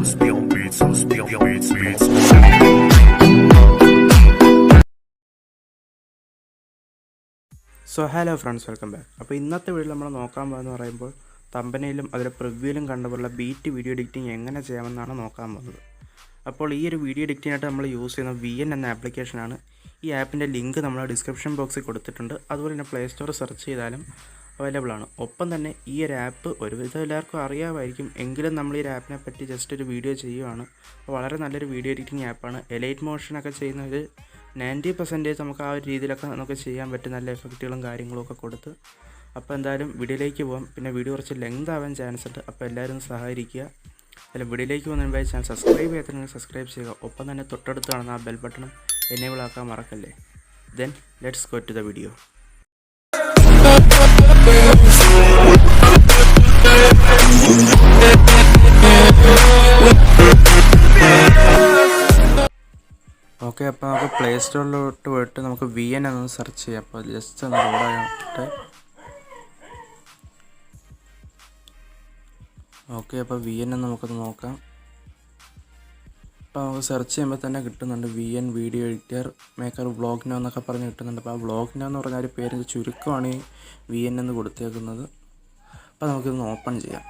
So hello friends, welcome back. അപ്പോൾ ഇന്നത്തെ video നമ്മൾ നോക്കാൻ പോകുന്നത് പറയുമ്പോൾ തമ്പനയിലും അതിലെ പ്രിവ്യൂവിലും കണ്ടുപോലുള്ള ബീറ്റ് വീഡിയോ എഡിറ്റിംഗ് എങ്ങനെ ചെയ്യാമെന്നാണ് നോക്കാൻ പോകുന്നത്. അപ്പോൾ ഈ ഒരു വീഡിയോ എഡിറ്റിങ്ങിനായിട്ട് നമ്മൾ യൂസ് ചെയ്യുന്ന VN എന്ന ആപ്ലിക്കേഷനാണ്. ഈ ആപ്പിൻ്റെ ലിങ്ക് നമ്മൾ ഡിസ്ക്രിപ്ഷൻ ബോക്സിൽ കൊടുത്തിട്ടുണ്ട്. അതുപോലെ തന്നെ പ്ലേ സ്റ്റോർ സെർച്ച് ചെയ്താലും അവൈലബിൾ ആണ്. ഒപ്പം തന്നെ ഈ ഒരു ആപ്പ് ഒരുവിധം എല്ലാവർക്കും അറിയാമായിരിക്കും, എങ്കിലും നമ്മൾ ഈ ഒരു ആപ്പിനെ പറ്റി ജസ്റ്റ് ഒരു വീഡിയോ ചെയ്യുകയാണ്. വളരെ നല്ലൊരു വീഡിയോ എഡിറ്റിംഗ് ആപ്പാണ്. എലൈറ്റ് മോഷനൊക്കെ ചെയ്യുന്നത് 90% നമുക്ക് ആ ഒരു രീതിയിലൊക്കെ നമുക്ക് ചെയ്യാൻ പറ്റും, നല്ല എഫക്റ്റുകളും കാര്യങ്ങളും ഒക്കെ കൊടുത്ത്. അപ്പോൾ എന്തായാലും വീഡിയോയിലേക്ക് പോകാം. പിന്നെ വീഡിയോ കുറച്ച് ലെങ്ത് ആവാൻ ചാൻസ് ഉണ്ട്, അപ്പോൾ എല്ലാവരും സഹായിക്കുക. അതിൽ വീഡിയോയിലേക്ക് പോകുന്നതിന് മുമ്പായി ചാനൽ സബ്സ്ക്രൈബ് ചെയ്യാത്തതിന് സബ്സ്ക്രൈബ് ചെയ്യുക. ഒപ്പം തന്നെ തൊട്ടടുത്ത് കാണുന്ന ആ ബെൽ ബട്ടണും എനേബിൾ ആക്കാൻ മറക്കല്ലേ. Then let's go to the video. Okay, അപ്പോൾ നമുക്ക് പ്ലേ സ്റ്റോറിലോട്ട് പോയിട്ട് നമുക്ക് VN എന്നൊന്ന് സെർച്ച് ചെയ്യാം. അപ്പോൾ ജസ്റ്റ് ഒന്ന് ലോഡായിട്ട് ഓക്കെ, അപ്പോൾ VN എന്ന് നമുക്കൊന്ന് നോക്കാം. അപ്പോൾ നമുക്ക് സെർച്ച് ചെയ്യുമ്പോൾ തന്നെ കിട്ടുന്നുണ്ട് VN video editor maker vlog now എന്നൊക്കെ പറഞ്ഞ് കിട്ടുന്നുണ്ട്. അപ്പോൾ ആ വ്ളോഗ് നോ എന്ന് പറഞ്ഞ ഒരു പേര് ചുരുക്കമാണ് ഈ VN എന്ന് കൊടുത്തേക്കുന്നത്. അപ്പോൾ നമുക്കിതൊന്ന് ഓപ്പൺ ചെയ്യാം.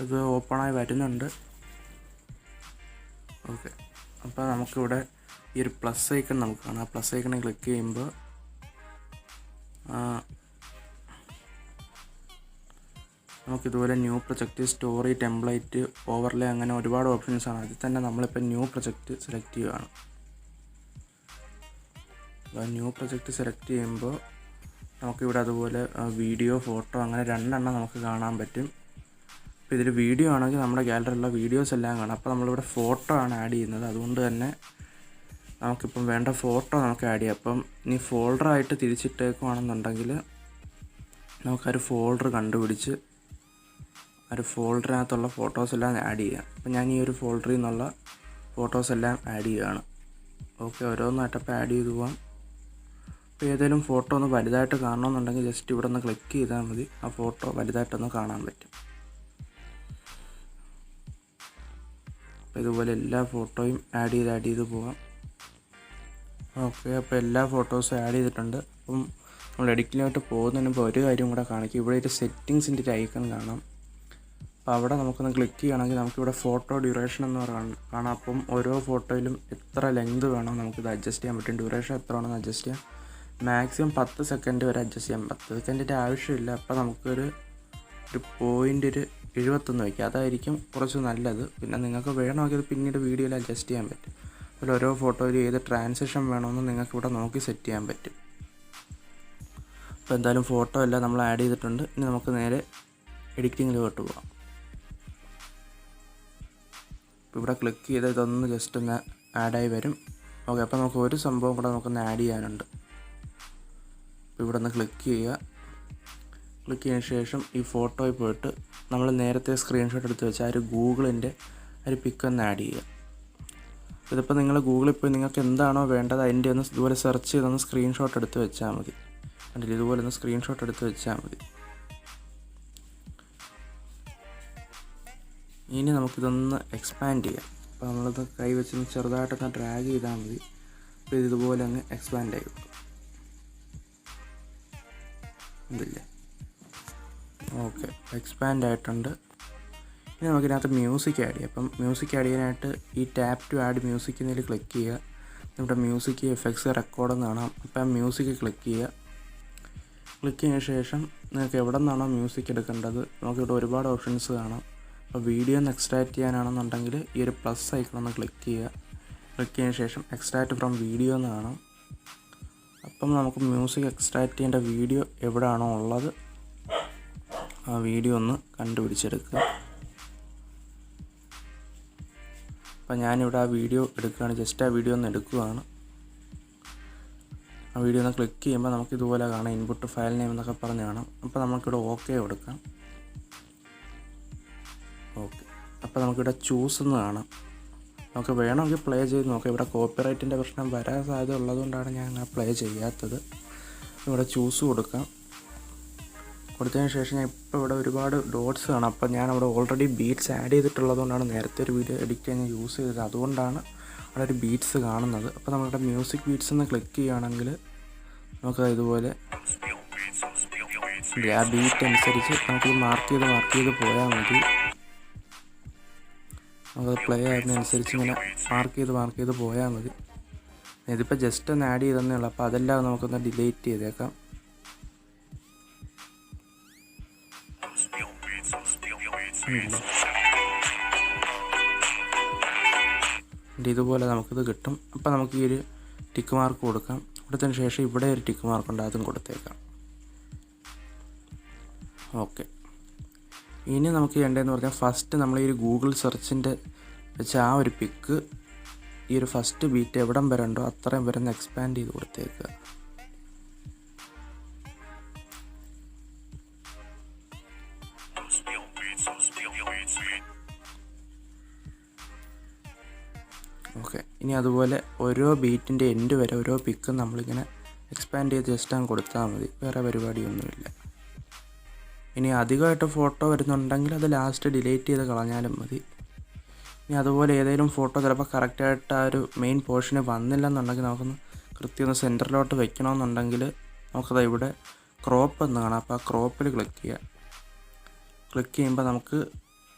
ഇത് ഓപ്പണായി വരുന്നുണ്ട്. ഓക്കെ, അപ്പോൾ നമുക്കിവിടെ ഈ ഒരു പ്ലസ് ഐക്കൺ നമുക്ക് കാണാം. പ്ലസ് ഐക്കണിൽ ക്ലിക്ക് ചെയ്യുമ്പോൾ നമുക്കിതുപോലെ new project, story, template, overlay, അങ്ങനെ ഒരുപാട് ഓപ്ഷൻസാണ്. അതിൽ തന്നെ നമ്മളിപ്പോൾ ന്യൂ പ്രൊജക്റ്റ് സെലക്ട് ചെയ്യുകയാണ്. അപ്പോൾ ന്യൂ പ്രൊജക്റ്റ് സെലക്ട് ചെയ്യുമ്പോൾ നമുക്കിവിടെ അതുപോലെ വീഡിയോ, ഫോട്ടോ, അങ്ങനെ 2 എണ്ണം നമുക്ക് കാണാൻ പറ്റും. അപ്പോൾ ഇതിൽ വീഡിയോ ആണെങ്കിൽ നമ്മുടെ ഗാലറിയിലുള്ള വീഡിയോസ് എല്ലാം കാണാം. അപ്പോൾ നമ്മളിവിടെ ഫോട്ടോ ആണ് ആഡ് ചെയ്യുന്നത്, അതുകൊണ്ട് തന്നെ നമുക്കിപ്പം വേണ്ട ഫോട്ടോ നമുക്ക് ആഡ് ചെയ്യാം. അപ്പം ഇനി ഫോൾഡറായിട്ട് തിരിച്ചിട്ടേക്കുവാണെന്നുണ്ടെങ്കിൽ നമുക്കൊരു ഫോൾഡർ കണ്ടുപിടിച്ച് ഒരു ഫോൾഡറിനകത്തുള്ള ഫോട്ടോസ് എല്ലാം ആഡ് ചെയ്യാം. അപ്പം ഞാൻ ഈ ഒരു ഫോൾഡറിൽ നിന്നുള്ള ഫോട്ടോസ് എല്ലാം ആഡ് ചെയ്യുകയാണ്. ഓക്കെ, ഓരോന്നായിട്ടപ്പോൾ ആഡ് ചെയ്ത് പോകാം. അപ്പോൾ ഏതെങ്കിലും ഫോട്ടോ ഒന്ന് വലുതായിട്ട് കാണണമെന്നുണ്ടെങ്കിൽ ജസ്റ്റ് ഇവിടെ ഒന്ന് ക്ലിക്ക് ചെയ്താൽ മതി, ആ ഫോട്ടോ വലുതായിട്ടൊന്ന് കാണാൻ പറ്റും. ഇതുപോലെ എല്ലാ ഫോട്ടോയും ആഡ് ചെയ്ത് പോകാം. ഓക്കെ, അപ്പോൾ എല്ലാ ഫോട്ടോസും ആഡ് ചെയ്തിട്ടുണ്ട്. അപ്പം നമ്മൾ എഡിറ്റിലോട്ട് പോകുന്നതിന് മുമ്പ് ഒരു കാര്യം കൂടെ കാണിക്കും. ഇവിടെ ഒരു സെറ്റിങ്സിൻ്റെ ഒരു ഐക്കൺ കാണാം. അപ്പോൾ അവിടെ നമുക്കൊന്ന് ക്ലിക്ക് ചെയ്യുകയാണെങ്കിൽ നമുക്കിവിടെ ഫോട്ടോ ഡ്യൂറേഷൻ എന്ന് കാണാം. അപ്പം ഓരോ ഫോട്ടോയിലും എത്ര ലെങ്ത് വേണോ നമുക്കിത് അഡ്ജസ്റ്റ് ചെയ്യാൻ പറ്റും. ഡ്യൂറേഷൻ എത്ര വേണമെന്ന് അഡ്ജസ്റ്റ് ചെയ്യാം. മാക്സിമം 10 സെക്കൻഡ് വരെ അഡ്ജസ്റ്റ് ചെയ്യാം. 10 സെക്കൻഡിൻ്റെ ആവശ്യമില്ല. അപ്പോൾ നമുക്കൊരു പോയിൻ്റ് 71 വയ്ക്കുക, അതായിരിക്കും കുറച്ച് നല്ലത്. പിന്നെ നിങ്ങൾക്ക് വേണമെങ്കിൽ അത് പിന്നീട് വീഡിയോയിൽ അഡ്ജസ്റ്റ് ചെയ്യാൻ പറ്റും. അതിൽ ഓരോ ഫോട്ടോയിൽ ഏത് ട്രാൻസിഷൻ വേണമെന്ന് നിങ്ങൾക്ക് ഇവിടെ നോക്കി സെറ്റ് ചെയ്യാൻ പറ്റും. അപ്പോൾ എന്തായാലും ഫോട്ടോ എല്ലാം നമ്മൾ ആഡ് ചെയ്തിട്ടുണ്ട്. ഇനി നമുക്ക് നേരെ എഡിറ്റിങ്ങിലോട്ട് പോകാം. ഇപ്പോൾ ഇവിടെ ക്ലിക്ക് ചെയ്ത് ഇതൊന്ന് ജസ്റ്റ് ഒന്ന് ആഡായി വരും. ഓക്കെ, അപ്പോൾ നമുക്ക് ഒരു സംഭവം കൂടെ നമുക്കൊന്ന് ആഡ് ചെയ്യാനുണ്ട്. അപ്പോൾ ഇവിടെ ഒന്ന് ക്ലിക്ക് ചെയ്യുക. ക്ലിക്ക് ചെയ്തതിന് ശേഷം ഈ ഫോട്ടോയിൽ പോയിട്ട് നമ്മൾ നേരത്തെ സ്ക്രീൻഷോട്ട് എടുത്ത് വെച്ചാൽ ഒരു ഗൂഗിളിൻ്റെ ഒരു പിക്ക് ഒന്ന് ആഡ് ചെയ്യുക. ഇതിപ്പോൾ നിങ്ങൾ ഗൂഗിളിൽ പോയി നിങ്ങൾക്ക് എന്താണോ വേണ്ടത് അതിൻ്റെ ഒന്ന് ഇതുപോലെ സെർച്ച് ചെയ്തൊന്ന് സ്ക്രീൻഷോട്ട് എടുത്ത് വെച്ചാൽ മതി. കണ്ടില്ല, ഇതുപോലെ ഒന്ന് സ്ക്രീൻഷോട്ട് എടുത്ത് വെച്ചാൽ മതി. ഇനി നമുക്കിതൊന്ന് എക്സ്പാൻഡ് ചെയ്യാം. അപ്പോൾ നമ്മളത് കൈ വെച്ചൊന്ന് ചെറുതായിട്ടൊന്ന് ഡ്രാഗ് ചെയ്താൽ മതി. അപ്പോൾ ഇതുപോലെ അങ്ങ് എക്സ്പാൻഡ് ആയി ഇതില്ലേ. ഓക്കെ, എക്സ്പാൻഡ് ആയിട്ടുണ്ട്. ഇനി നമുക്കിതിനകത്ത് മ്യൂസിക് ആഡ് ചെയ്യാം. അപ്പം മ്യൂസിക് ആഡ് ചെയ്യാനായിട്ട് ഈ ടാപ്പ് ടു ആഡ് മ്യൂസിക് എന്നതിൽ ക്ലിക്ക് ചെയ്യുക. നമ്മുടെ മ്യൂസിക് എഫക്ട്സ് റെക്കോർഡെന്ന് കാണാം. അപ്പം ആ മ്യൂസിക് ക്ലിക്ക് ചെയ്യുക. ക്ലിക്ക് ചെയ്തതിന് ശേഷം നിങ്ങൾക്ക് എവിടെ നിന്നാണോ മ്യൂസിക് എടുക്കേണ്ടത് നമുക്കിവിടെ ഒരുപാട് ഓപ്ഷൻസ് കാണാം. അപ്പോൾ വീഡിയോ ഒന്ന് എക്സ്ട്രാക്റ്റ് ചെയ്യാനാണെന്നുണ്ടെങ്കിൽ ഈ ഒരു പ്ലസ് ഐക്കൺ ഒന്ന് ക്ലിക്ക് ചെയ്യുക. ക്ലിക്ക് ചെയ്തതിന് ശേഷം എക്സ്ട്രാക്റ്റ് ഫ്രം വീഡിയോ എന്ന് കാണാം. അപ്പം നമുക്ക് മ്യൂസിക് എക്സ്ട്രാക്റ്റ് ചെയ്യേണ്ട വീഡിയോ എവിടെയാണോ ഉള്ളത് ആ വീഡിയോ ഒന്ന് കണ്ടുപിടിച്ചെടുക്കുക. അപ്പം ഞാനിവിടെ ആ വീഡിയോ എടുക്കുകയാണ്. ജസ്റ്റ് ആ വീഡിയോ ഒന്ന് എടുക്കുകയാണ്. ആ വീഡിയോ ഒന്ന് ക്ലിക്ക് ചെയ്യുമ്പോൾ നമുക്ക് ഇതുപോലെ കാണാം, ഇൻപുട്ട് ഫയൽ നെയിം എന്നൊക്കെ പറഞ്ഞ് കാണാം. അപ്പോൾ നമുക്കിവിടെ ഓക്കെ കൊടുക്കാം. ഓക്കെ, അപ്പോൾ നമുക്കിവിടെ ചൂസ് എന്ന് കാണാം. നമുക്ക് വേണമെങ്കിൽ പ്ലേ ചെയ്ത് നോക്കാം. ഇവിടെ കോപ്പിറൈറ്റിൻ്റെ പ്രശ്നം വരാൻ സാധ്യത ഉള്ളതുകൊണ്ടാണ് ഞാൻ അങ്ങനെ പ്ലേ ചെയ്യാത്തത്. ഇവിടെ ചൂസ് കൊടുക്കാം. കൊടുത്തതിന് ശേഷം ഞാൻ ഇപ്പോൾ ഇവിടെ ഒരുപാട് ഡോട്ട്സ് കാണാം. അപ്പോൾ ഞാൻ അവിടെ ഓൾറെഡി ബീറ്റ്സ് ആഡ് ചെയ്തിട്ടുള്ളതുകൊണ്ടാണ് നേരത്തെ ഒരു വീഡിയോ എഡിറ്റ് ചെയ്യാൻ യൂസ് ചെയ്തത്. അതുകൊണ്ടാണ് അവിടെ ഒരു ബീറ്റ്സ് കാണുന്നത്. അപ്പോൾ നമ്മുടെ മ്യൂസിക് ബീറ്റ്സ് എന്ന് ക്ലിക്ക് ചെയ്യുകയാണെങ്കിൽ നമുക്ക് ഇതുപോലെ ആ ബീറ്റ് അനുസരിച്ച് നമുക്കിത് മാർക്ക് ചെയ്ത് പോയാൽ മതി. നമുക്കത് പ്ലേ ആകുന്നതനുസരിച്ച് ഇങ്ങനെ മാർക്ക് ചെയ്ത് പോയാൽ മതി. ഇതിപ്പോൾ ജസ്റ്റ് ഒന്ന് ആഡ് ചെയ്തതന്നേ ഉള്ളൂ. അപ്പോൾ അതെല്ലാം നമുക്കൊന്ന് ഡിലീറ്റ് ചെയ്തേക്കാം. ഇതുപോലെ നമുക്കിത് കിട്ടും. അപ്പോൾ നമുക്ക് ഈ ഒരു ടിക്ക് മാർക്ക് കൊടുക്കാം. കൊടുത്തതിന് ശേഷം ഇവിടെ ഒരു ടിക്ക് മാർക്ക് ഉണ്ട്, അതും കൊടുത്തേക്കാം. ഓക്കെ, ഇനി നമുക്ക് ചെയ്യേണ്ടതെന്ന് പറഞ്ഞാൽ ഫസ്റ്റ് നമ്മൾ ഈ ഒരു ഗൂഗിൾ സെർച്ചിൻ്റെ വെച്ച് ആ ഒരു പിക്ക് ഈ ഒരു ഫസ്റ്റ് ബീറ്റ് എവിടം വരെ ഉണ്ടോ അത്രയും വരെ ഒന്ന് എക്സ്പാൻഡ് ചെയ്ത് കൊടുത്തേക്കുക. ഓക്കെ, ഇനി അതുപോലെ ഓരോ ബീറ്റിൻ്റെ എൻഡ് വരെ ഓരോ പിക്കും നമ്മളിങ്ങനെ എക്സ്പാൻഡ് ചെയ്ത് ജസ്റ്റ് അങ്ങ് കൊടുത്താൽ മതി. വേറെ പരിപാടിയൊന്നുമില്ല. ഇനി അധികമായിട്ട് ഫോട്ടോ വരുന്നുണ്ടെങ്കിൽ അത് ലാസ്റ്റ് ഡിലീറ്റ് ചെയ്ത് കളഞ്ഞാലും മതി. ഇനി അതുപോലെ ഏതെങ്കിലും ഫോട്ടോ ചിലപ്പോൾ കറക്റ്റായിട്ട് ആ ഒരു മെയിൻ പോർഷന് വന്നില്ലെന്നുണ്ടെങ്കിൽ നമുക്കൊന്ന് കൃത്യം ഒന്ന് സെൻറ്ററിലോട്ട് വെക്കണമെന്നുണ്ടെങ്കിൽ നമുക്കത് ഇവിടെ ക്രോപ്പ് എന്ന് കാണാം. അപ്പോൾ ആ ക്രോപ്പിൽ ക്ലിക്ക് ചെയ്യുമ്പോൾ നമുക്ക്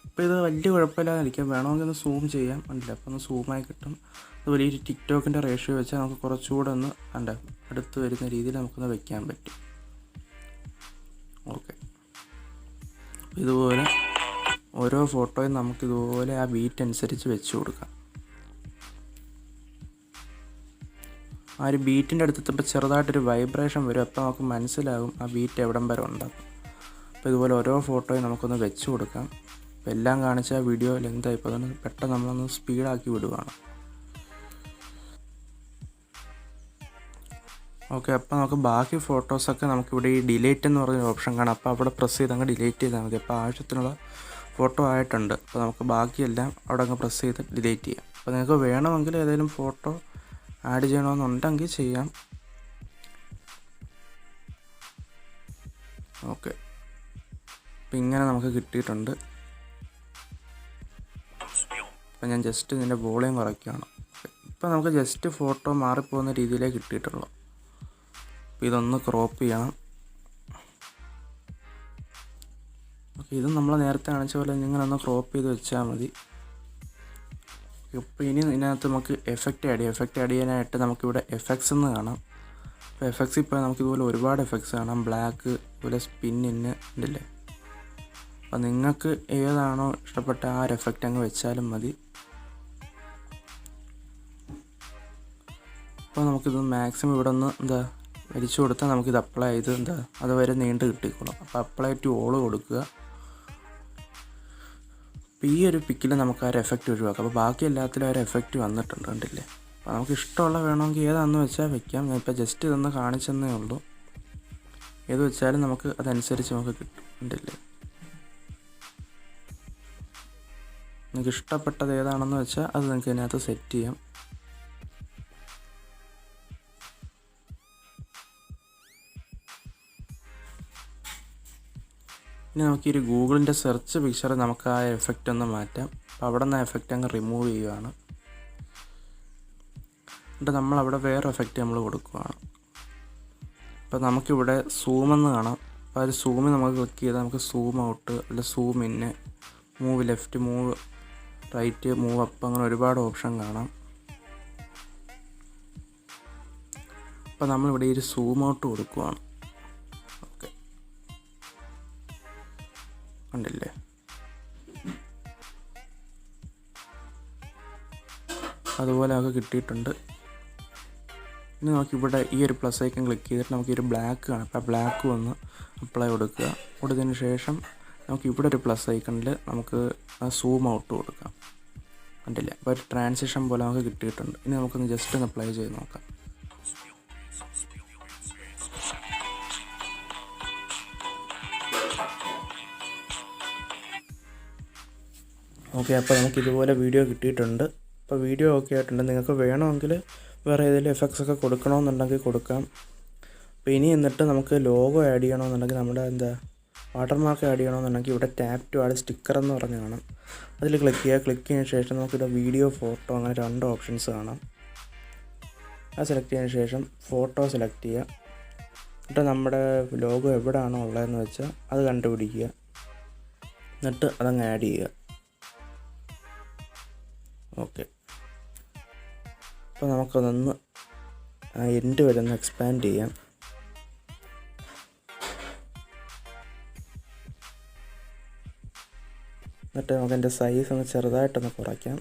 ഇപ്പോൾ ഇത് വലിയ കുഴപ്പമില്ലാതിരിക്കും. വേണമെങ്കിൽ ഒന്ന് സൂം ചെയ്യാം, കണ്ടില്ല? അപ്പോൾ ഒന്ന് സൂമായി കിട്ടും. അതുപോലെ ഈ ടിക്ടോക്കിൻ്റെ റേഷ്യോ വെച്ചാൽ നമുക്ക് കുറച്ചുകൂടെ ഒന്ന് അടുത്ത് വരുന്ന രീതിയിൽ നമുക്കൊന്ന് വെക്കാൻ പറ്റും. ഓക്കെ, ഇതുപോലെ ഓരോ ഫോട്ടോയും നമുക്കിതുപോലെ ആ ബീറ്റ് അനുസരിച്ച് വെച്ച് കൊടുക്കാം. ആ ഒരു ബീറ്റിൻ്റെ അടുത്തെത്തുമ്പോൾ ചെറുതായിട്ടൊരു വൈബ്രേഷൻ വരും. അപ്പോൾ നമുക്ക് മനസ്സിലാകും ആ ബീറ്റ് എവിടം വരെ ഉണ്ടാകും. അപ്പോൾ ഇതുപോലെ ഓരോ ഫോട്ടോയും നമുക്കൊന്ന് വെച്ച് കൊടുക്കാം. അപ്പോൾ എല്ലാം കാണിച്ചാൽ വീഡിയോ ലെങ്തായി ഇപ്പോൾ അതുകൊണ്ട് പെട്ടെന്ന് നമ്മളൊന്ന് സ്പീഡാക്കി വിടുകയാണ്. ഓക്കെ, അപ്പോൾ നമുക്ക് ബാക്കി ഫോട്ടോസൊക്കെ നമുക്കിവിടെ ഈ ഡിലീറ്റ് എന്ന് പറഞ്ഞൊരു ഓപ്ഷൻ കാണാം. അപ്പോൾ അവിടെ പ്രസ് ചെയ്ത് അങ്ങ് ഡിലീറ്റ് ചെയ്താൽ മതി. അപ്പോൾ ആവശ്യത്തിനുള്ള ഫോട്ടോ ആയിട്ടുണ്ട്. അപ്പോൾ നമുക്ക് ബാക്കിയെല്ലാം അവിടെ അങ്ങ് പ്രസ് ചെയ്ത് ഡിലീറ്റ് ചെയ്യാം. അപ്പോൾ നിങ്ങൾക്ക് വേണമെങ്കിൽ ഏതെങ്കിലും ഫോട്ടോ ആഡ് ചെയ്യണമെന്നുണ്ടെങ്കിൽ ചെയ്യാം. ഓക്കെ, അപ്പോൾ ഇങ്ങനെ നമുക്ക് കിട്ടിയിട്ടുണ്ട്. അപ്പോൾ ഞാൻ ജസ്റ്റ് ഇതിൻ്റെ വോളിയം കുറയ്ക്കുകയാണ്. ഇപ്പോൾ നമുക്ക് ജസ്റ്റ് ഫോട്ടോ മാറിപ്പോകുന്ന രീതിയിലേ കിട്ടിയിട്ടുള്ളൂ. അപ്പോൾ ഇതൊന്ന് ക്രോപ്പ് ചെയ്യണം. ഓക്കെ, ഇത് നമ്മൾ നേരത്തെ കാണിച്ച പോലെ നിങ്ങളൊന്ന് ക്രോപ്പ് ചെയ്ത് വെച്ചാൽ മതി. ഇപ്പോൾ ഇനി ഇതിനകത്ത് നമുക്ക് എഫക്റ്റ് ആഡ് ചെയ്യാനായിട്ട് നമുക്കിവിടെ എഫക്ട്സ് എന്ന് കാണാം. അപ്പോൾ എഫക്ട്സ് ഇപ്പോൾ നമുക്കിതുപോലെ ഒരുപാട് എഫക്ട്സ് കാണാം. ബ്ലാക്ക്, അതുപോലെ സ്പിന്നിന് ഉണ്ടല്ലേ. അപ്പോൾ നിങ്ങൾക്ക് ഏതാണോ ഇഷ്ടപ്പെട്ട ആ ഒരു എഫക്റ്റ് അങ്ങ് വെച്ചാലും മതി. അപ്പോൾ നമുക്കിത് മാക്സിമം ഇവിടെ ഒന്ന് വലിച്ചു കൊടുത്താൽ നമുക്കിത് അപ്ലൈ ചെയ്ത് അതുവരെ നീണ്ട് കിട്ടിക്കോളും. അപ്പോൾ അപ്ലൈ ടു ഓൾ കൊടുക്കുക. അപ്പോൾ ഈ ഒരു പിക്കിൽ നമുക്ക് ആ ഒരു എഫക്റ്റ് ഒഴിവാക്കാം. അപ്പോൾ ബാക്കി എല്ലാത്തിലും ആ ഒരു എഫക്റ്റ് വന്നിട്ടുണ്ട്, കണ്ടില്ലേ? അപ്പോൾ നമുക്ക് ഇഷ്ടമുള്ള വേണമെങ്കിൽ ഏതാണെന്ന് വെച്ചാൽ വെക്കാം. ഞാനിപ്പോൾ ജസ്റ്റ് ഇതൊന്ന് കാണിച്ചെന്നേ ഉള്ളൂ. ഏത് വെച്ചാലും നമുക്ക് അതനുസരിച്ച് നമുക്ക് കിട്ടും, കണ്ടില്ലേ? നിങ്ങൾക്ക് ഇഷ്ടപ്പെട്ടത് ഏതാണെന്ന് വെച്ചാൽ അത് നിങ്ങൾക്ക് ഇതിനകത്ത് സെറ്റ് ചെയ്യാം. ഇനി നമുക്ക് ഈ ഗൂഗിളിൻ്റെ സെർച്ച് പിക്ചർ നമുക്ക് ആ എഫക്റ്റ് ഒന്ന് മാറ്റാം. അപ്പോൾ അവിടെ നിന്ന് ആ എഫക്റ്റ് അങ്ങ് റിമൂവ് ചെയ്യുകയാണ്. എന്നിട്ട് നമ്മളവിടെ വേറെ എഫക്റ്റ് നമ്മൾ കൊടുക്കുകയാണ്. അപ്പോൾ നമുക്കിവിടെ സൂമെന്ന് കാണാം. അപ്പോൾ ആ ഒരു സൂമിൽ നമുക്ക് ക്ലിക്ക് ചെയ്താൽ നമുക്ക് സൂം ഔട്ട്, അല്ല zoom in, move left, move right, move up, അങ്ങനെ ഒരുപാട് ഓപ്ഷൻ കാണാം. അപ്പോൾ നമ്മളിവിടെ ഒരു സൂം ഔട്ട് കൊടുക്കുകയാണ്. ഓക്കെ, കണ്ടില്ലേ? അതുപോലെ നമുക്ക് കിട്ടിയിട്ടുണ്ട്. ഇനി നമുക്കിവിടെ ഈ ഒരു പ്ലസ് ഐക്കൺ ക്ലിക്ക് ചെയ്തിട്ട് നമുക്ക് ഈ ഒരു ബ്ലാക്ക് കാണാം. അപ്പോൾ ബ്ലാക്ക് വന്ന് അപ്ലൈ കൊടുക്കുക. കൊടുത്തതിന് ശേഷം നമുക്ക് ഇവിടെ ഒരു പ്ലസ് ഐക്കണിൽ നമുക്ക് സൂം ഔട്ട് കൊടുക്കാം, കണ്ടില്ല? അപ്പോൾ ഒരു ട്രാൻസിഷൻ പോലെ നമുക്ക് കിട്ടിയിട്ടുണ്ട്. ഇനി നമുക്കൊന്ന് ജസ്റ്റ് ഒന്ന് അപ്ലൈ ചെയ്ത് നോക്കാം. ഓക്കെ, അപ്പോൾ നമുക്ക് ഇതുപോലെ വീഡിയോ കിട്ടിയിട്ടുണ്ട്. അപ്പോൾ വീഡിയോ ഓക്കെ ആയിട്ടുണ്ട്. നിങ്ങൾക്ക് വേണമെങ്കിൽ വേറെ ഏതെങ്കിലും എഫക്ട്സ് ഒക്കെ കൊടുക്കണമെന്നുണ്ടെങ്കിൽ കൊടുക്കാം. അപ്പോൾ ഇനി എന്നിട്ട് നമുക്ക് ലോഗോ ആഡ് ചെയ്യണമെന്നുണ്ടെങ്കിൽ നമ്മുടെ വാട്ടർമാർക്ക് ആഡ് ചെയ്യണമെന്നുണ്ടെങ്കിൽ ഇവിടെ ടാപ്പ് ടു ആഡ് സ്റ്റിക്കർ എന്ന് പറഞ്ഞ് കാണാം. അതിൽ ക്ലിക്ക് ചെയ്തതിന് ശേഷം നമുക്കിവിടെ വീഡിയോ, ഫോട്ടോ അങ്ങനെ 2 ഓപ്ഷൻസ് കാണാം. അത് സെലക്ട് ചെയ്തതിന് ശേഷം ഫോട്ടോ സെലക്ട് ചെയ്യുക. എന്നിട്ട് നമ്മുടെ ലോഗോ എവിടെയാണോ ഉള്ളതെന്ന് വെച്ചാൽ അത് കണ്ടുപിടിക്കുക. എന്നിട്ട് അതങ്ങ് ആഡ് ചെയ്യുക. ഓക്കെ, അപ്പോൾ നമുക്കതൊന്ന് എൻഡ് വരെ ഒന്ന് എക്സ്പാൻഡ് ചെയ്യാം. എന്നിട്ട് നമുക്ക് അതിൻ്റെ സൈസ് ഒന്ന് ചെറുതായിട്ടൊന്ന് കുറയ്ക്കാം.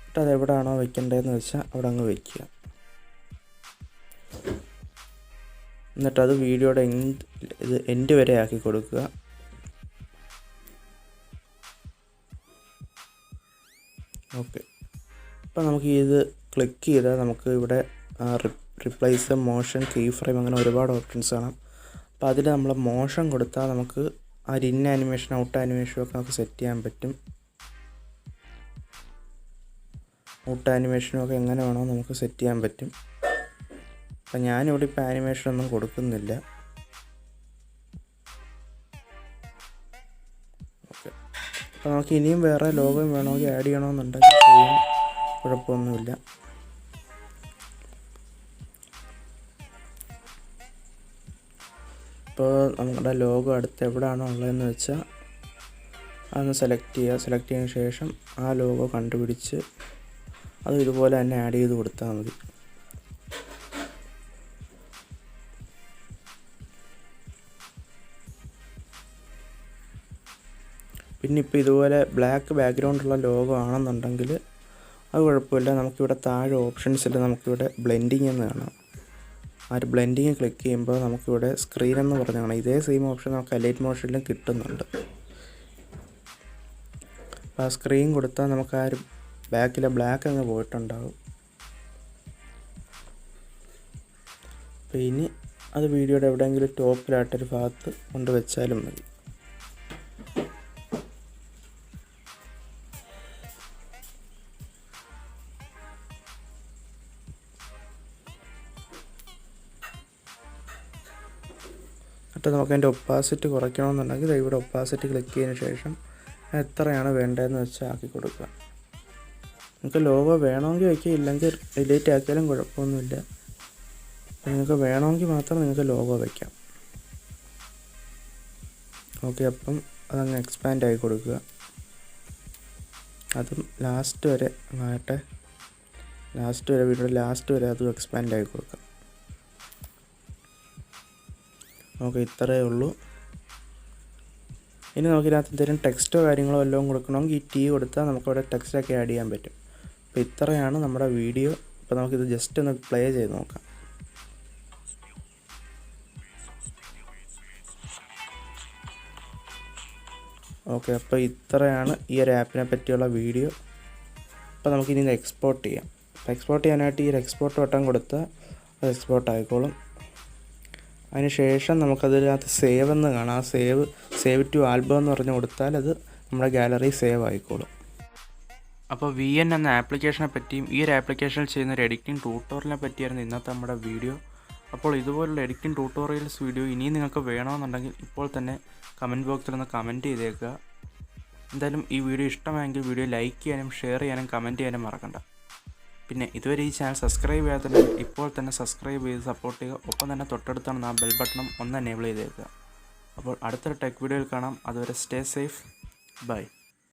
എന്നിട്ട് അതെവിടെയാണോ വെക്കേണ്ടതെന്ന് വെച്ചാൽ അവിടെ അങ്ങ് വയ്ക്കുക. എന്നിട്ടത് വീഡിയോയുടെ എൻഡ് വരെ ആക്കി കൊടുക്കുക. ഓക്കെ, അപ്പോൾ നമുക്ക് ഇത് ക്ലിക്ക് ചെയ്താൽ നമുക്ക് ഇവിടെ റിപ്ലേസ്, മോഷൻ, കീ ഫ്രെയിം അങ്ങനെ ഒരുപാട് ഓപ്ഷൻസ് കാണാം. അപ്പോൾ അതിൽ നമ്മൾ മോഷൻ കൊടുത്താൽ നമുക്ക് ആ ഇൻ ആനിമേഷൻ, ഔട്ട് ആനിമേഷനും ഒക്കെ നമുക്ക് സെറ്റ് ചെയ്യാൻ പറ്റും. ഔട്ട് ആനിമേഷനും ഒക്കെ എങ്ങനെ വേണോ നമുക്ക് സെറ്റ് ചെയ്യാൻ പറ്റും. അപ്പം ഞാനിവിടെ ഇപ്പോൾ ആനിമേഷനൊന്നും കൊടുക്കുന്നില്ല. ഓക്കെ, അപ്പോൾ നമുക്ക് ഇനിയും വേറെ ലോഗോ വേണമെങ്കിൽ ആഡ് ചെയ്യണമെന്നുണ്ടെങ്കിൽ ചെയ്യാം, കുഴപ്പമൊന്നുമില്ല. ഇപ്പോൾ നമ്മുടെ ലോഗോ അടുത്ത് എവിടെയാണോ ഉള്ളതെന്ന് വെച്ചാൽ അതൊന്ന് സെലക്ട് ചെയ്യുക. സെലക്ട് ചെയ്തതിന് ശേഷം ആ ലോഗോ കണ്ടുപിടിച്ച് അത് ഇതുപോലെ തന്നെ ആഡ് ചെയ്ത് കൊടുത്താൽ മതി. പിന്നെ ഇപ്പോൾ ഇതുപോലെ ബ്ലാക്ക് ബാക്ക്ഗ്രൗണ്ടുള്ള ലോഗോ ആണെന്നുണ്ടെങ്കിൽ അത് കുഴപ്പമില്ല. നമുക്കിവിടെ താഴെ ഓപ്ഷൻസിൽ നമുക്കിവിടെ ബ്ലെൻഡിങ് എന്ന് കാണാം. ആ ഒരു ബ്ലെൻഡിങ് ക്ലിക്ക് ചെയ്യുമ്പോൾ നമുക്കിവിടെ സ്ക്രീൻ എന്ന് പറഞ്ഞ് കാണാം. ഇതേ സെയിം ഓപ്ഷൻ നമുക്ക് അലൈറ്റ് മോഷനിലും കിട്ടുന്നുണ്ട്. അപ്പോൾ ആ സ്ക്രീൻ കൊടുത്താൽ നമുക്ക് ആ ഒരു ബാക്കിലെ ബ്ലാക്ക് അങ്ങ് പോയിട്ടുണ്ടാകും. അപ്പോൾ ഇനി അത് വീഡിയോയുടെ എവിടെയെങ്കിലും ടോപ്പിലായിട്ടൊരു ഭാഗത്ത് കൊണ്ട് വെച്ചാലും മതി. എന്നിട്ട് നമുക്ക് അതിൻ്റെ ഒപ്പാസിറ്റി കുറയ്ക്കണമെന്നുണ്ടെങ്കിൽ ഇവിടെ ഒപ്പാസിറ്റി ക്ലിക്ക് ചെയ്തതിന് ശേഷം എത്രയാണ് വേണ്ടതെന്ന് വെച്ചാൽ ആക്കി കൊടുക്കുക. നിങ്ങൾക്ക് ലോഗോ വേണമെങ്കിൽ വയ്ക്കുക, ഇല്ലെങ്കിൽ ഡിലീറ്റ് ആക്കിയാലും കുഴപ്പമൊന്നുമില്ല. നിങ്ങൾക്ക് വേണമെങ്കിൽ മാത്രം നിങ്ങൾക്ക് ലോഗോ വയ്ക്കാം. ഓക്കെ, അപ്പം അതങ്ങ് എക്സ്പാൻഡ് ആക്കി കൊടുക്കുക. അതും ലാസ്റ്റ് വരെ ആകട്ടെ. വീഡിയോയുടെ ലാസ്റ്റ് വരെ അതും എക്സ്പാൻഡ് ആക്കി കൊടുക്കുക. ഓക്കെ, ഇത്രയേ ഉള്ളൂ. ഇനി നമുക്കിതിനകത്ത് എന്തെങ്കിലും ടെക്സ്റ്റോ കാര്യങ്ങളോ എല്ലാം കൊടുക്കണമെങ്കിൽ ഈ ടി കൊടുത്താൽ നമുക്കവിടെ ടെക്സ്റ്റൊക്കെ ആഡ് ചെയ്യാൻ പറ്റും. അപ്പോൾ ഇത്രയാണ് നമ്മുടെ വീഡിയോ. അപ്പോൾ നമുക്കിത് ജസ്റ്റ് ഒന്ന് പ്ലേ ചെയ്ത് നോക്കാം. ഓക്കെ, അപ്പോൾ ഇത്രയാണ് ഈ ഒരു ആപ്പിനെ പറ്റിയുള്ള വീഡിയോ. അപ്പോൾ നമുക്കിനി ഇത് എക്സ്പോർട്ട് ചെയ്യാം. അപ്പോൾ എക്സ്പോർട്ട് ചെയ്യാനായിട്ട് ഈ ഒരു എക്സ്പോർട്ട് ബട്ടൺ കൊടുത്താൽ അത് എക്സ്പോർട്ട് ആയിക്കോളും. അതിന് ശേഷം നമുക്കതിനകത്ത് സേവ് എന്ന് കാണാം. ആ സേവ് ടു ആൽബം എന്ന് പറഞ്ഞ് കൊടുത്താൽ അത് നമ്മുടെ ഗാലറി സേവ് ആയിക്കോളും. അപ്പോൾ VN എന്ന ആപ്ലിക്കേഷനെ പറ്റിയും ഈ ഒരു ആപ്ലിക്കേഷനിൽ ചെയ്യുന്ന ഒരു എഡിറ്റിംഗ് ട്യൂട്ടോറിയലിനെ പറ്റിയായിരുന്നു ഇന്നത്തെ നമ്മുടെ വീഡിയോ. അപ്പോൾ ഇതുപോലുള്ള എഡിറ്റിംഗ് ട്യൂട്ടോറിയൽസ് വീഡിയോ ഇനിയും നിങ്ങൾക്ക് വേണമെന്നുണ്ടെങ്കിൽ ഇപ്പോൾ തന്നെ കമൻറ്റ് ബോക്സിൽ ഒന്ന് കമൻറ്റ് ചെയ്തേക്കുക. എന്തായാലും ഈ വീഡിയോ ഇഷ്ടമായെങ്കിൽ വീഡിയോ ലൈക്ക് ചെയ്യാനും ഷെയർ ചെയ്യാനും കമൻറ്റ് ചെയ്യാനും മറക്കണ്ട. പിന്നെ ഇതുവരെ ഈ ചാനൽ സബ്സ്ക്രൈബ് ചെയ്യാത്തുണ്ടെങ്കിൽ ഇപ്പോൾ തന്നെ സബ്സ്ക്രൈബ് ചെയ്ത് സപ്പോർട്ട് ചെയ്യുക. ഒപ്പം തന്നെ തൊട്ടടുത്താണ് ആ ബെൽ ബട്ടണും ഒന്ന് എനേബിൾ ചെയ്തേക്കുക. അപ്പോൾ അടുത്തൊരു ടെക് വീഡിയോയിൽ കാണാം. അതുവരെ സ്റ്റേ സേഫ്. ബൈ.